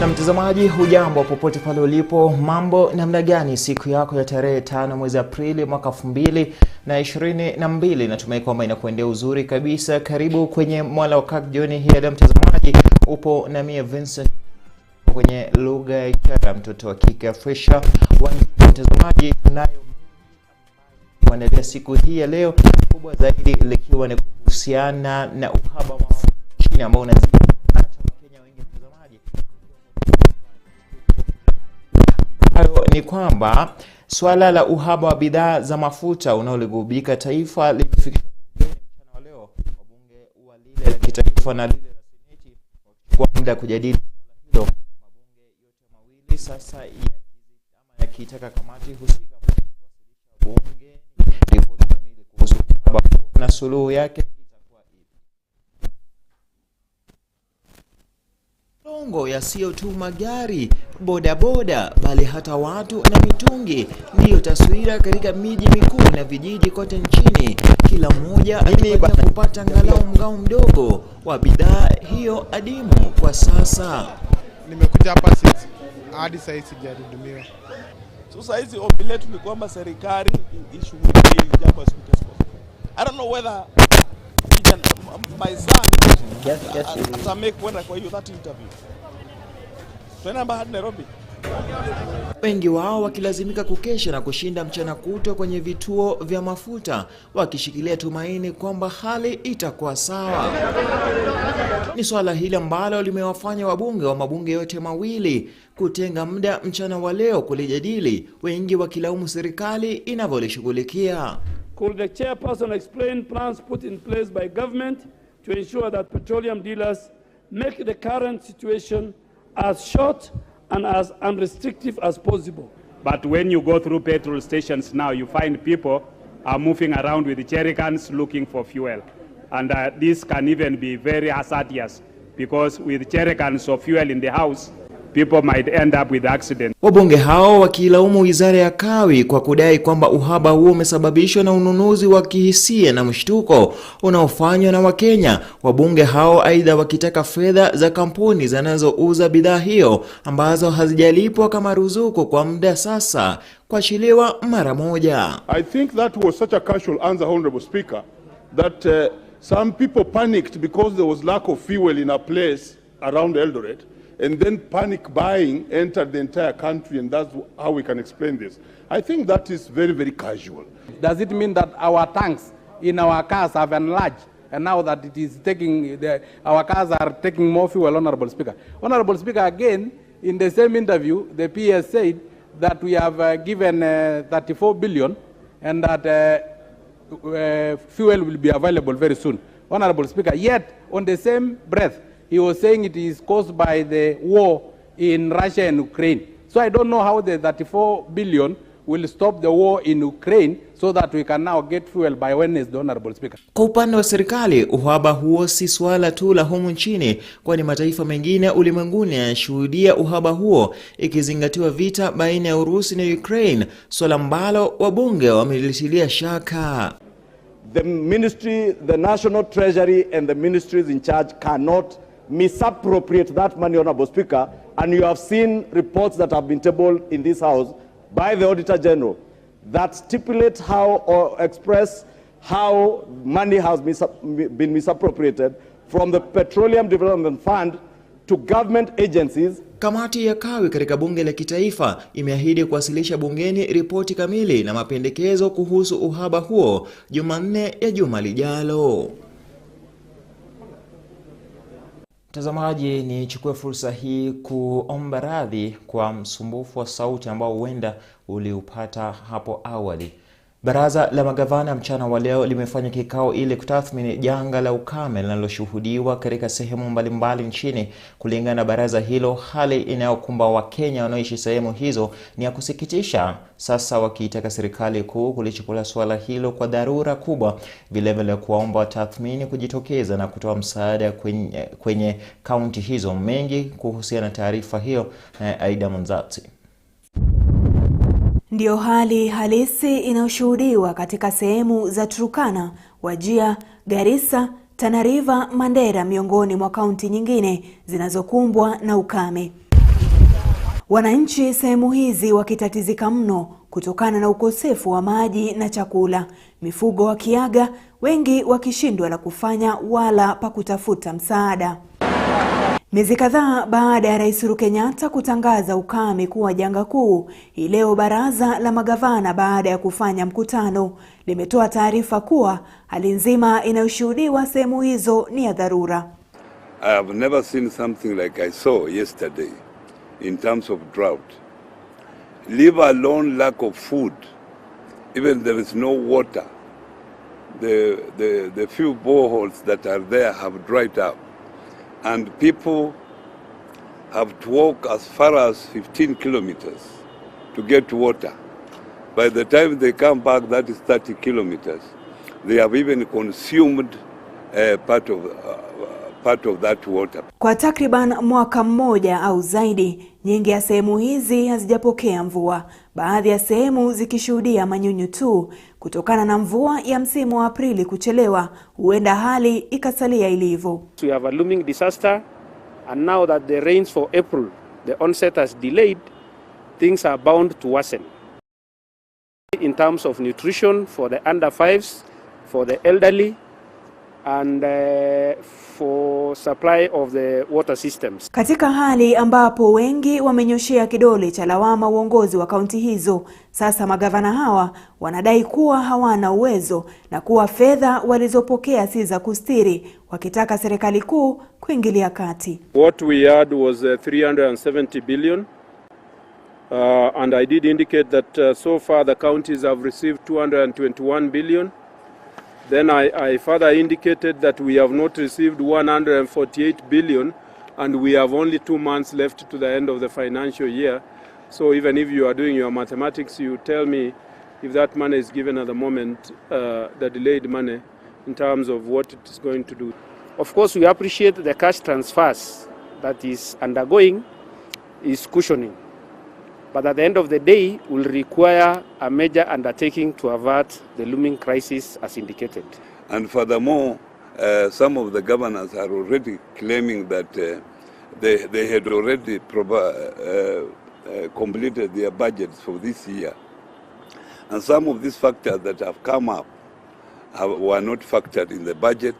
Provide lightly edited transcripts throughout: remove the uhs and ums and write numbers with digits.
Na mtazamaji, hujambo popote pale ulipo, mambo namna gani siku yako ya tarehe 5 mwezi Aprili mwaka 2022? Natumai kwamba inakuendea uzuri kabisa. Karibu kwenye Mwale wa Kirk jioni hii ya mtazamaji. Upo na mimi Vincent kwenye lugha ya ishara, mtoto wa kike fresha. Mtazamaji, tunayo kuandalia siku hii ya leo, kubwa zaidi likiwa ni kuhusiana na uhaba wa mafuta nchini ambao unazidi ni kwamba swala la uhaba wa bidhaa za mafuta unaoligubika taifa limefikishwa bungeni mchana wa leo. Wabunge wa lile la kitaifa na lile la seneti kwa muda kujadili swala hilo. Mabunge yote mawili sasa yakitaka kamati husika kuwasilisha bunge ripoti kamili kuhusu uhaba na suluhu yake. Longo yasiyo tu magari, bodaboda, bali hata watu na mitungi ndiyo taswira katika miji mikuu na vijiji kote nchini. Kila mmoja anataka kupata angalau mgao mdogo wa bidhaa hiyo adimu kwa sasa. Nimekuja hapa sisi hadi sasa sijahudumiwa. Sasa hizi ombi letu ni kwamba serikali ishughulikie hili jambo as quick as possible. I don't know whether my son make when kwa hiyo that interview. Tunaenda hadi Nairobi. Wengi wao wakilazimika kukesha na kushinda mchana kutwa kwenye vituo vya mafuta wakishikilia tumaini kwamba hali itakuwa sawa. Ni swala hili ambalo limewafanya wabunge wa mabunge yote mawili kutenga muda mchana wa leo kulijadili, wengi wakilaumu serikali inavyolishughulikia. Could the chairperson explain plans put in place by government to ensure that petroleum dealers make the current situation as short and as unrestrictive as possible? But when you go through petrol stations now, you find people are moving around with jerry cans looking for fuel. And this can even be very hazardous because with jerry cans of fuel in the house, people might end up with accidents. Wabunge hao wakilaumu wizara ya kawi kwa kudai kwamba uhaba huo umesababishwa na ununuzi wa kihisia na mshtuko unaofanywa na Wakenya. Wabunge hao aidha wakitaka fedha za kampuni zinazouza bidhaa hiyo ambazo hazijalipwa kama ruzuku kwa muda sasa kuachiliwa mara moja. I think that was such a casual answer, Honorable Speaker, that some people panicked because there was lack of fuel in a place around Eldoret. And then panic buying entered the entire country, and that's how we can explain this. I think that is very, very casual. Does it mean that our tanks in our cars have enlarged, and now that it is taking, our cars are taking more fuel, Honorable Speaker? Honorable Speaker, again, in the same interview, the PS said that we have given 34 billion and that fuel will be available very soon. Honorable Speaker, yet on the same breath, he was saying it is caused by the war in Russia and Ukraine. So I don't know how the 34 billion will stop the war in Ukraine so that we can now get fuel by Wednesday, Honorable Speaker. Kwa upande wa serikali, uhaba huo si swala tu la humu nchini, kwani mataifa mengine ulimwenguni yanashuhudia uhaba huo, ikizingatiwa vita baina ya Urusi na Ukraine, swala ambalo wabunge wamelitilia shaka. The ministry, the National Treasury and the ministries in charge cannot misappropriate that money, Honorable Speaker, and you have seen reports that have been tabled in this House by the Auditor General that stipulate how or express how money has been misappropriated from the Petroleum Development Fund to government agencies. Kamati ya kawi katika bunge la kitaifa imeahidi kuwasilisha bungeni ripoti kamili na mapendekezo kuhusu uhaba huo Jumanne ya juma lijalo. Mtazamaji, nichukue fursa hii kuomba radhi kwa msumbufu wa sauti ambao huenda uliupata hapo awali. Baraza la magavana mchana wa leo limefanya kikao ili kutathmini janga la ukame linaloshuhudiwa katika sehemu mbalimbali nchini. Kulingana na baraza hilo, hali inayokumba Wakenya wanaoishi sehemu hizo ni ya kusikitisha, sasa wakiitaka serikali kuu kulichukua swala hilo kwa dharura kubwa, vilevile kuwaomba watathmini kujitokeza na kutoa msaada kwenye kaunti hizo. Mengi kuhusiana na taarifa hiyo Aida Munzati. Ndio hali halisi inayoshuhudiwa katika sehemu za Turkana, Wajir, Garissa, Tana River, Mandera miongoni mwa kaunti nyingine zinazokumbwa na ukame. Wananchi sehemu hizi wakitatizika mno kutokana na ukosefu wa maji na chakula, mifugo wakiaga, wengi wakishindwa la kufanya wala pa kutafuta msaada. Miezi kadhaa baada ya Rais Uhuru Kenyatta kutangaza ukame kuwa janga kuu, hii leo baraza la magavana baada ya kufanya mkutano limetoa taarifa kuwa hali nzima inayoshuhudiwa sehemu hizo ni ya dharura. I have never seen something like I saw yesterday in terms of drought. Leave alone lack of food. Even there is no water. The few boreholes that are there have dried up. And people have to walk as far as 15 kilometers to get water. By the time they come back, that is 30 kilometers. They have even consumed part of that water. Kwa takriban mwaka mmoja au zaidi, nyingi ya sehemu hizi hazijapokea mvua. Baadhi ya sehemu zikishuhudia manyunyu tu kutokana na mvua ya msimu wa Aprili kuchelewa, huenda hali ikasalia ilivyo. We have a looming disaster, and now that the rains for April, the onset has delayed, things are bound to worsen. In terms of nutrition for the under 5s, for the elderly, and for supply of the water systems. Katika hali ambapo wengi wamenyoshea kidole cha lawama uongozi wa kaunti hizo, sasa magavana hawa wanadai kuwa hawana uwezo na kuwa fedha walizopokea si za kustiri, wakitaka serikali kuu kuingilia kati. What we had was 370 billion, and I did indicate that so far the counties have received 221 billion. Then I further indicated that we have not received 148 billion, and we have only 2 months left to the end of the financial year. So even if you are doing your mathematics, you tell me if that money is given at the moment, the delayed money, in terms of what it is going to do. Of course, we appreciate the cash transfers that is undergoing is cushioning. But at the end of the day, will require a major undertaking to avert the looming crisis as indicated. And furthermore, some of the governors are already claiming that they had already completed their budgets for this year. And some of these factors that have come up were not factored in the budget,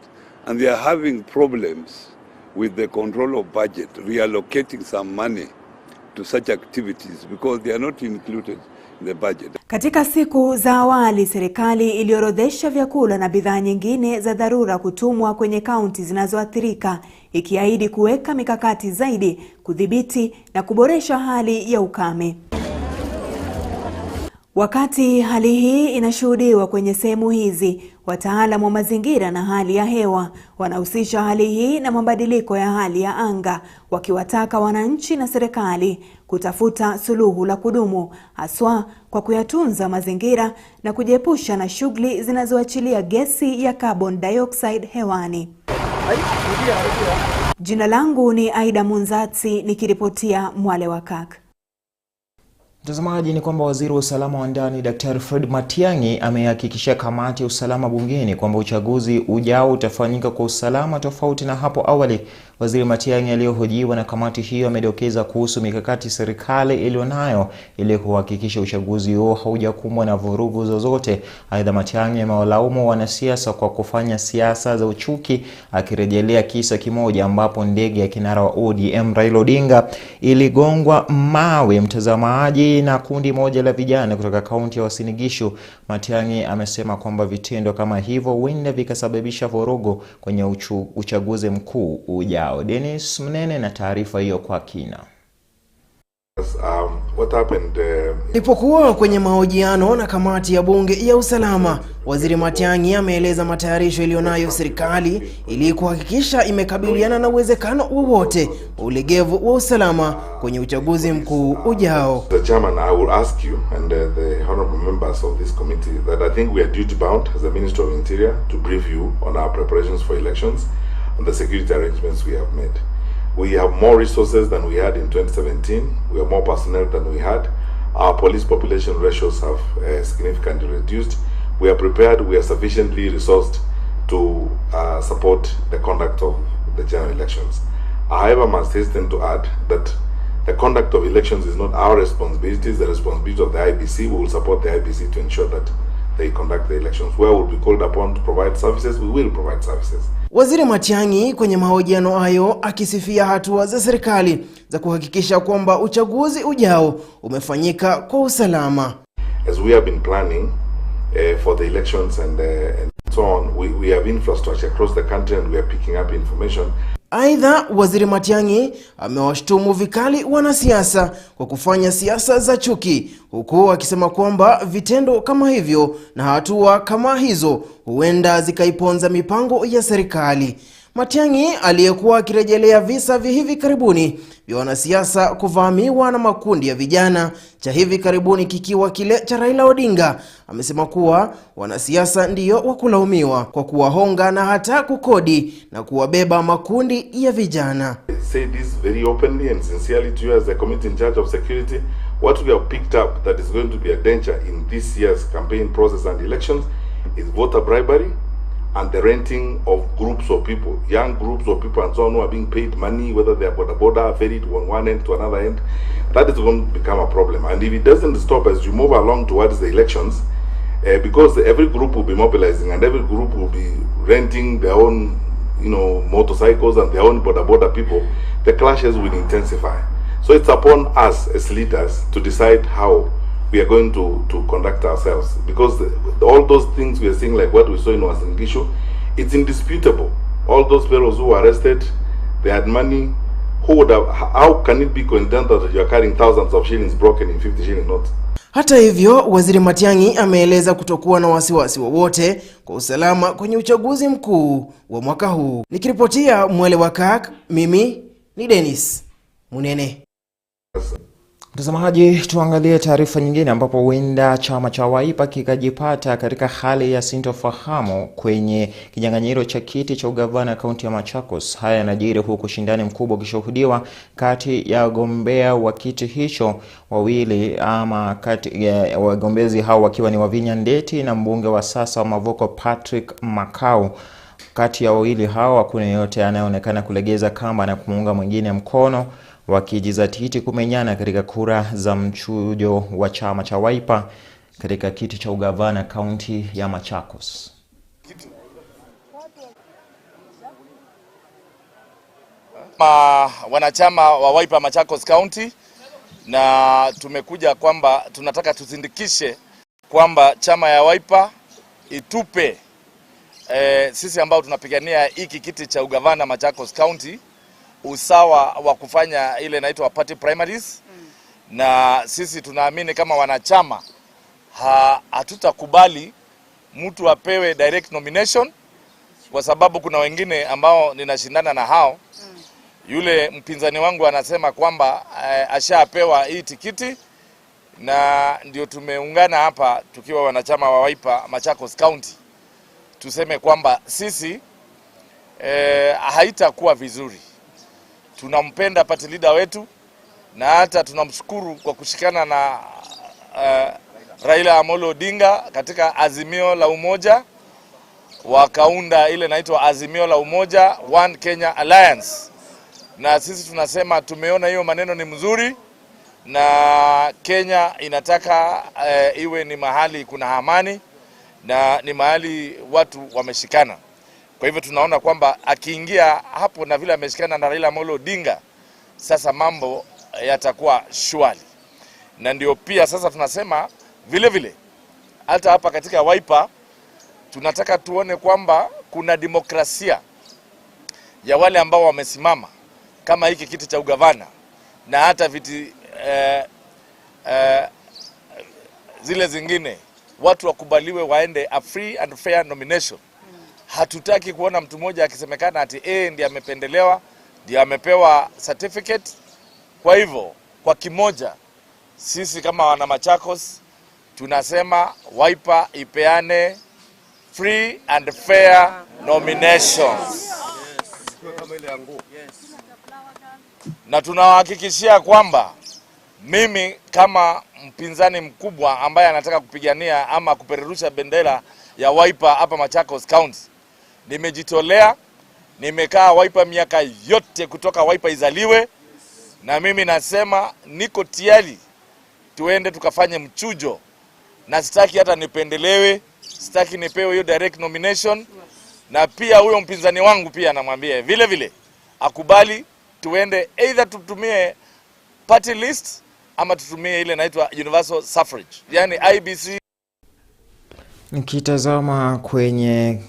and they are having problems with the control of budget, reallocating some money to such activities because they are not included in the budget. Katika siku za awali, serikali iliorodhesha vyakula na bidhaa nyingine za dharura kutumwa kwenye kaunti zinazoathirika, ikiahidi kuweka mikakati zaidi kudhibiti na kuboresha hali ya ukame. Wakati hali hii inashuhudiwa kwenye sehemu hizi, wataalamu wa mazingira na hali ya hewa wanahusisha hali hii na mabadiliko ya hali ya anga, wakiwataka wananchi na serikali kutafuta suluhu la kudumu, haswa kwa kuyatunza mazingira na kujiepusha na shughuli zinazoachilia gesi ya carbon dioxide hewani. Jina langu ni Aida Munzatsi nikiripotia Mwale wa Kirk. Mtazamaji, ni kwamba waziri wa usalama wa ndani Daktari Fred Matiang'i amehakikishia kamati ya usalama bungeni kwamba uchaguzi ujao utafanyika kwa usalama tofauti na hapo awali. Waziri Matiang'i aliyohojiwa na kamati hiyo amedokeza kuhusu mikakati serikali ilionayo ili kuhakikisha uchaguzi huo haujakumbwa na vurugu zozote. Aidha, Matiang'i amewalaumu wanasiasa kwa kufanya siasa za uchuki, akirejelea kisa kimoja ambapo ndege ya kinara wa ODM Raila Odinga iligongwa mawe, mtazamaji, na kundi moja la vijana kutoka kaunti ya Uasin Gishu. Matiang'i amesema kwamba vitendo kama hivyo huenda vikasababisha vurugu kwenye uchaguzi mkuu ujao. Dennis Mnene na taarifa hiyo kwa kina. Ilipokuwa kwenye mahojiano na kamati ya bunge ya usalama, waziri Matiang'i ameeleza matayarisho iliyonayo serikali ili kuhakikisha imekabiliana na uwezekano wowote wa ulegevu wa usalama kwenye uchaguzi mkuu ujao. The Chairman, I will ask you and the honorable members of this committee that I think we are duty bound as the Minister of Interior to brief you on our preparations for elections and the security arrangements we have made. We have more resources than we had in 2017. We have more personnel than we had. Our police population ratios have significantly reduced. We are prepared. We are sufficiently resourced to support the conduct of the general elections. I, however, must hasten to add that The conduct of elections is not our responsibility, it's the responsibility of the IBC. We will support the IBC to ensure that they conduct the elections. Where we'll be called upon to provide services, we will provide services. Waziri Matiang'i kwenye mahojiano hayo akisifia hatua za serikali za kuhakikisha kwamba uchaguzi ujao umefanyika kwa usalama. As we have been planning for the elections and so on, we have infrastructure across the country and we are picking up information. Aidha, Waziri Matiang'i amewashtumu vikali wanasiasa kwa kufanya siasa za chuki, huku akisema kwamba vitendo kama hivyo na hatua kama hizo huenda zikaiponza mipango ya serikali. Matiang'i aliyekuwa akirejelea visa vya hivi karibuni vya wanasiasa kuvamiwa na makundi ya vijana, cha hivi karibuni kikiwa kile cha Raila Odinga, amesema kuwa wanasiasa ndiyo wakulaumiwa kwa kuwahonga na hata kukodi na kuwabeba makundi ya vijana. I say this very openly and sincerely to you as the committee in charge of security. What we have picked up that is going to be a danger in this year's campaign process and elections is voter bribery and the renting of groups of people, young groups of people and so on, who are being paid money, whether they are border ferried from one end to another end. That is going to become a problem. And if it doesn't stop as you move along towards the elections, because every group will be mobilizing and every group will be renting their own, motorcycles and their own border people, the clashes will intensify. So it's upon us as leaders to decide how we are going to conduct ourselves, because all those things we are seeing, like what we saw in Wasingishu, it's indisputable. All those fellows who were arrested, they had money. How can it be coincidental that you are carrying thousands of shillings broken in 50 shilling notes? Hata hivyo, Waziri Matiang'i ameeleza kutokuwa na wasiwasi wowote kwa usalama kwenye uchaguzi mkuu wa mwaka huu. Nikiripotia Mwale wa Kirk, mimi ni Dennis Munene. Mtazamaji, tuangalie taarifa nyingine ambapo huenda chama cha Wiper kikajipata katika hali ya sintofahamu kwenye kinyang'anyiro cha kiti cha ugavana kaunti ya Machakos. Haya yanajiri huku ushindani mkubwa ukishuhudiwa kati ya wagombea wa kiti hicho wawili, ama kati ya wagombezi hao wakiwa ni Wavinya Ndeti na mbunge wa sasa wa Mavoko Patrick Makau. Kati ya wawili hao hakuna yeyote anayeonekana kulegeza kamba na kumuunga mwingine mkono, wakijizatiti kumenyana katika kura za mchujo wa chama cha Wiper katika kiti cha ugavana kaunti ya Machakos. Wanachama wa Wiper Machakos County, na tumekuja kwamba tunataka tuzindikishe kwamba chama ya Wiper itupe sisi ambao tunapigania hiki kiti cha ugavana Machakos County usawa wa kufanya ile inaitwa party primaries. Na sisi tunaamini kama wanachama hatutakubali mtu apewe direct nomination, kwa sababu kuna wengine ambao ninashindana na hao. Yule mpinzani wangu anasema kwamba ashapewa hii tikiti, na ndio tumeungana hapa tukiwa wanachama wa Wiper Machakos County tuseme kwamba sisi haitakuwa vizuri. Tunampenda party leader wetu na hata tunamshukuru kwa kushikana na Raila Amolo Odinga katika azimio la umoja, wakaunda ile inaitwa azimio la umoja One Kenya Alliance. Na sisi tunasema tumeona hiyo maneno ni mzuri, na Kenya inataka iwe ni mahali kuna amani na ni mahali watu wameshikana. Kwa hivyo tunaona kwamba akiingia hapo na vile ameshikana na Raila Amolo Odinga, sasa mambo yatakuwa shwari. Na ndio pia sasa tunasema vile vile hata hapa katika Wiper tunataka tuone kwamba kuna demokrasia ya wale ambao wamesimama kama hiki kiti cha ugavana, na hata viti zile zingine watu wakubaliwe waende a free and fair nomination. Hatutaki kuona mtu mmoja akisemekana ati ndiye amependelewa, ndiye amepewa certificate. Kwa hivyo kwa kimoja sisi kama wana Machakos tunasema Wiper ipeane free and fair nominations. Na tunawahakikishia kwamba mimi kama mpinzani mkubwa ambaye anataka kupigania ama kupeperusha bendera ya Wiper hapa Machakos County, nimejitolea. Nimekaa Wiper miaka yote kutoka Wiper izaliwe, na mimi nasema niko tayari tuende tukafanye mchujo, na sitaki hata nipendelewe, sitaki nipewe hiyo direct nomination. Na pia huyo mpinzani wangu pia namwambia vile vile akubali tuende, either tutumie party list ama tutumie ile inaitwa universal suffrage, yani IBC. Nikitazama kwenye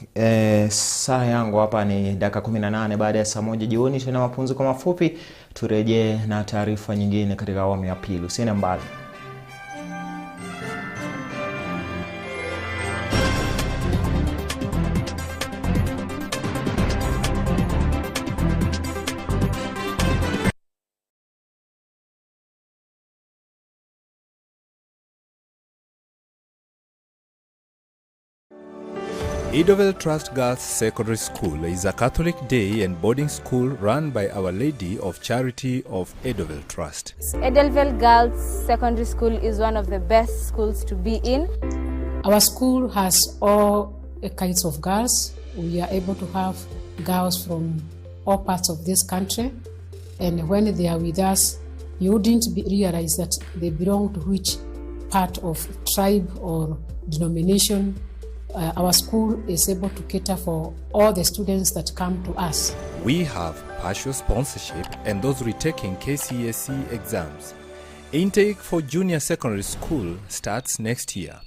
saa yangu hapa ni dakika 18 baada ya saa 1 jioni. Tuna mapumziko mafupi, turejee na taarifa nyingine katika awamu ya pili. Usiende mbali. Idoville Trust Girls Secondary School is a Catholic day and boarding school run by Our Lady of Charity of Idoville Trust. Idoville Girls Secondary School is one of the best schools to be in. Our school has all kinds of girls. We are able to have girls from all parts of this country, and when they are with us, you wouldn't realize that they belong to which part of tribe or denomination. Our school is able to cater for all the students that come to us. We have partial sponsorship and those retaking KCSE exams. Intake for junior secondary school starts next year.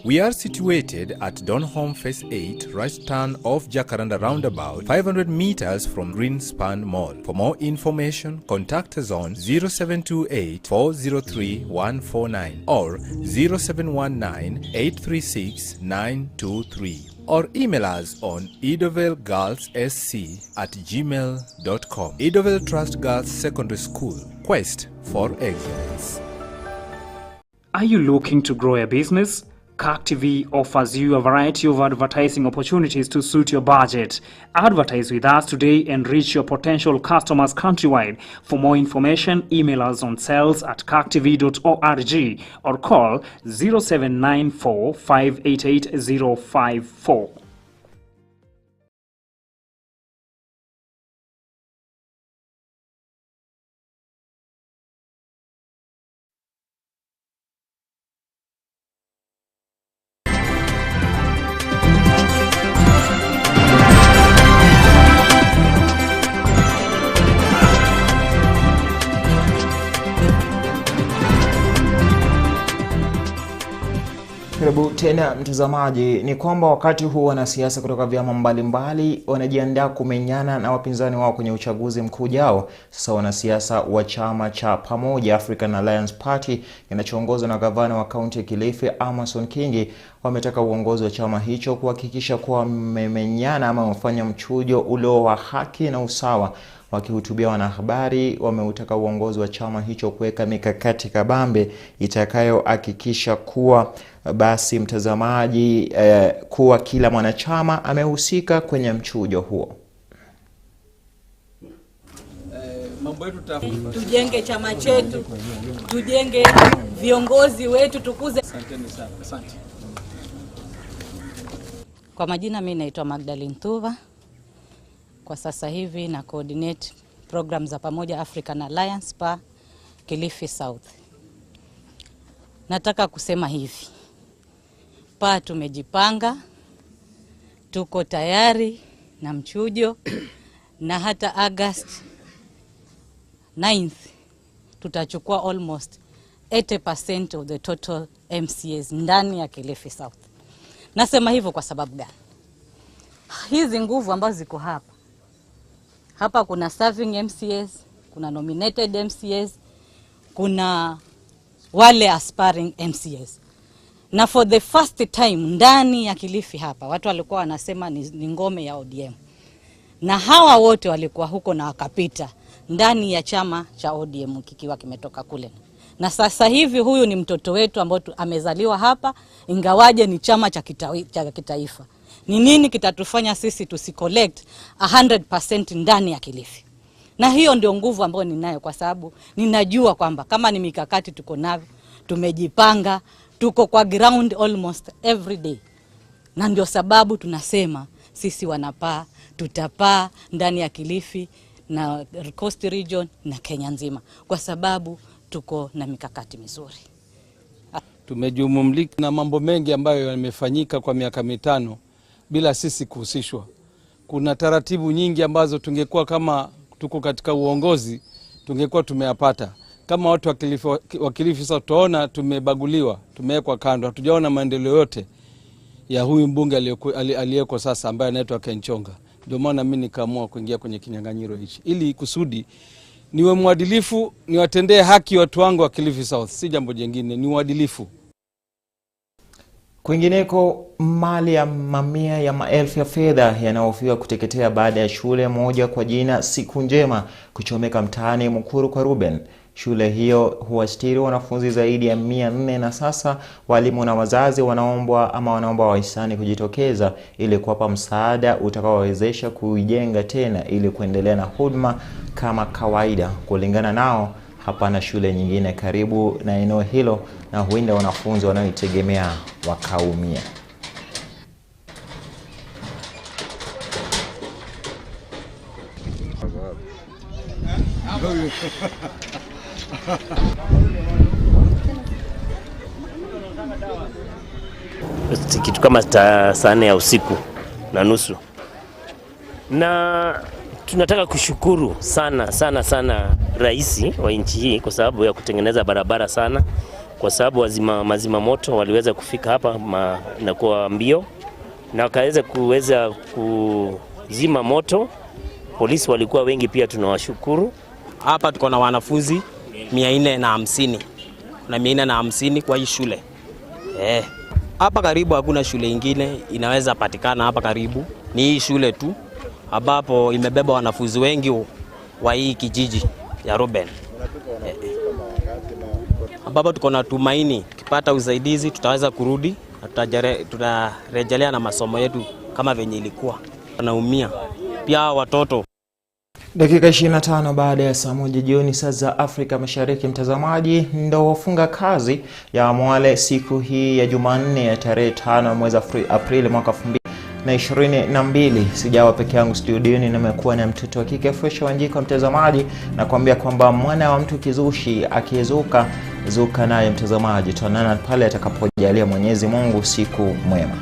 We are situated at Donholm Phase 8, right turn off Jacaranda Roundabout, 500 meters from Greenspan Mall. For more information, contact us on 0728 403 149 or 0719 836 923 or email us on idovillegirlssc@gmail.com. Idoville Trust Girls Secondary School, quest for excellence. Are you looking to grow a business? Kirk TV offers you a variety of advertising opportunities to suit your budget. Advertise with us today and reach your potential customers countrywide. For more information, email us on sales@kirktv.org or call 0794 588 054. Karibu tena mtazamaji. Ni kwamba wakati huu wanasiasa kutoka vyama mbalimbali wanajiandaa kumenyana na wapinzani wao kwenye uchaguzi mkuu ujao. Sasa wanasiasa wa chama cha Pamoja African Alliance Party kinachoongozwa na gavana wa kaunti ya Kilifi Amason Kingi wametaka uongozi wa chama hicho kuhakikisha kuwa wamemenyana ama wamefanya mchujo ulio wa haki na usawa. Wakihutubia wanahabari, wameutaka uongozi wa chama hicho kuweka mikakati kabambe itakayohakikisha kuwa basi mtazamaji kuwa kila mwanachama amehusika kwenye mchujo huo. Tujenge chama chetu, tujenge viongozi wetu, tukuze. Asante. Kwa majina mimi naitwa Magdalene Tuva. Kwa sasa hivi na coordinate program za Pamoja African Alliance pa Kilifi South. Nataka kusema hivi. Pa tumejipanga, tuko tayari na mchujo na hata August 9th tutachukua almost 80% of the total MCAs ndani ya Kilifi South. Nasema hivyo kwa sababu gani? Hizi nguvu ambazo ziko hapa. Hapa kuna serving MCAs, kuna nominated MCAs, kuna wale aspiring MCAs. Na for the first time ndani ya Kilifi hapa, watu walikuwa wanasema ni ngome ya ODM. Na hawa wote walikuwa huko na wakapita ndani ya chama cha ODM kikiwa kimetoka kule. Na sasa hivi huyu ni mtoto wetu ambao amezaliwa hapa, ingawaje ni chama cha kitaifa. Ni nini kitatufanya sisi tusicollect 100% ndani ya Kilifi? Na hiyo ndio nguvu ambayo ninayo, kwa sababu ninajua kwamba kama ni mikakati tuko navyo, tumejipanga, tuko kwa ground almost every day. Na ndio sababu tunasema sisi wanapaa, tutapaa ndani ya Kilifi na Coast Region na Kenya nzima, kwa sababu tuko na mikakati mizuri. Tumejumumlika na mambo mengi ambayo yamefanyika kwa miaka 5 bila sisi kuhusishwa. Kuna taratibu nyingi ambazo tungekuwa kama tuko katika uongozi tungekuwa tumeyapata. Kama watu wa Kilifi sasa tunaona tumebaguliwa, tumewekwa kando. Hatujaona maendeleo yote ya huyu mbunge aliyeko sasa ambaye anaitwa Kenchonga. Ndio maana mimi nikaamua kuingia kwenye kinyang'anyiro hichi ili kusudi niwe mwadilifu, niwatendee haki watu wangu wa Kilifi South. Si jambo jingine, ni uadilifu. Kwingineko, mali ya mamia ya maelfu ya fedha yanayohofiwa kuteketea baada ya shule moja kwa jina Siku Njema kuchomeka mtaani Mukuru kwa Ruben. Shule hiyo huwastiri wanafunzi zaidi ya 400 na sasa walimu na wazazi wanaomba wahisani kujitokeza ili kuwapa msaada utakaowezesha kuijenga tena ili kuendelea na huduma kama kawaida. Kulingana nao, hapana shule nyingine karibu na eneo hilo na huenda wanafunzi wanaoitegemea wakaumia. Kitu kama saa 4 ya usiku na nusu, na tunataka kushukuru sana rais wa nchi hii kwa sababu ya kutengeneza barabara sana, kwa sababu mazima moto waliweza kufika hapa na kwa mbio na wakaweza kuzima moto. Polisi walikuwa wengi pia, tunawashukuru. Hapa tuko na wanafunzi 450 na 450 kwa hii shule. Hapa karibu hakuna shule ingine inaweza patikana hapa karibu. Ni hii shule tu ambapo imebeba wanafunzi wengi wa hii kijiji ya Ruben. Ambapo tuko na tumaini tukipata usaidizi tutaweza kurudi na tutarejelea na masomo yetu kama venye ilikuwa. Wanaumia pia watoto. Dakika 25 baada ya saa 1 jioni saa za Afrika Mashariki, mtazamaji, ndo wafunga kazi ya Mwale siku hii ya Jumanne ya tarehe 5 mwezi Aprili mwaka 2022. Sijawa peke yangu studioni, nimekuwa na mtoto wa kike Fresh Wanjiko, mtazamaji, na kuambia kwamba mwana wa mtu kizushi akizuka zuka naye, mtazamaji. Tuonana pale atakapojalia Mwenyezi Mungu. Siku mwema.